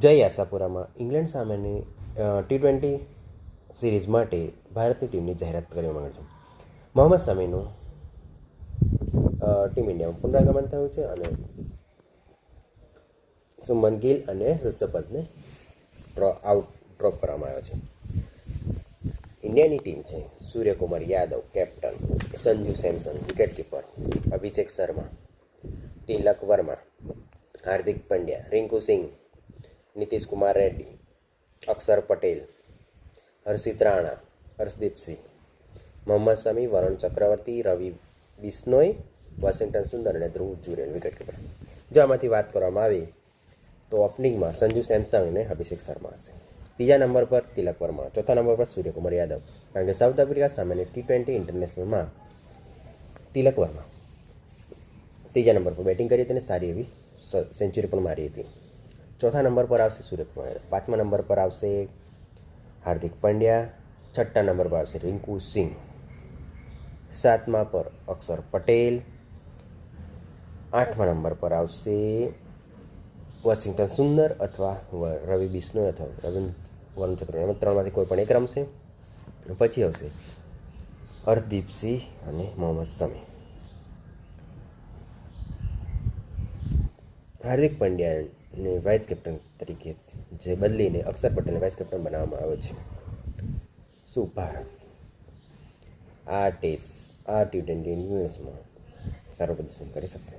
જય આશાપુરામાં ઇંગ્લેન્ડ સામેની T20 series માટે ભારતની ટીમની જાહેરાત કરવામાં આવી છે. મોહમ્મદ શમીનું ટીમ ઇન્ડિયામાં પુનરાગમન થયું છે અને સુમન ગિલ અને ઋષભ પંતને ડ્રોપ કરવામાં આવ્યો છે. ઇન્ડિયાની ટીમ છે Suryakumar Yadav captain, Sanju Samson wicketkeeper, Abhishek Sharma, Tilak Varma, Hardik Pandya, Rinku Singh, Nitish Kumar Reddy, Axar Patel, Harshit Rana, Harshdeep Singh, Mohammed Shami, Varun Chakravarthy, Ravi Bishnoi, Washington Sundar અને ધ્રુવ જુરેલ વિકેટકીપર. જો આમાંથી વાત કરવામાં આવે તો ઓપનિંગમાં સંજુ સેમસંગ અને અભિષેક શર્મા હશે. ત્રીજા નંબર પર તિલક વર્મા, ચોથા નંબર પર સૂર્યકુમાર યાદવ, કારણ કે સાઉથ આફ્રિકા સામેની T20 ઇન્ટરનેશનલમાં તિલક વર્મા ત્રીજા નંબર પર બેટિંગ કરી હતી અને સારી એવી સેન્ચુરી પણ મારી હતી. ચોથા નંબર પર આવશે સૂર્યકુમાર યાદવ, પાંચમા નંબર પર આવશે હાર્દિક પંડ્યા, છઠ્ઠા નંબર પર આવશે રિંકુ સિંહ, સાતમા પર અક્ષર પટેલ, આઠમા નંબર પર આવશે વોશિંગ્ટન સુંદર અથવા રવિ બિશ્નોઈ અથવા વરુણ ચક્રવર્તી. એમાં ત્રણમાંથી કોઈ પણ એક રમશે. પછી આવશે હર્ષદીપ સિંહ અને મોહમ્મદ શમી. હાર્દિક પંડ્યાને વાઇસ કેપ્ટન તરીકે જે બદલીને અક્ષર પટેલને વાઇસ કેપ્ટન બનાવવામાં આવ્યો છે. શું ભારત આ T20 ઇન્ટરનેશનલમાં સારું પ્રદર્શન કરી શકશે?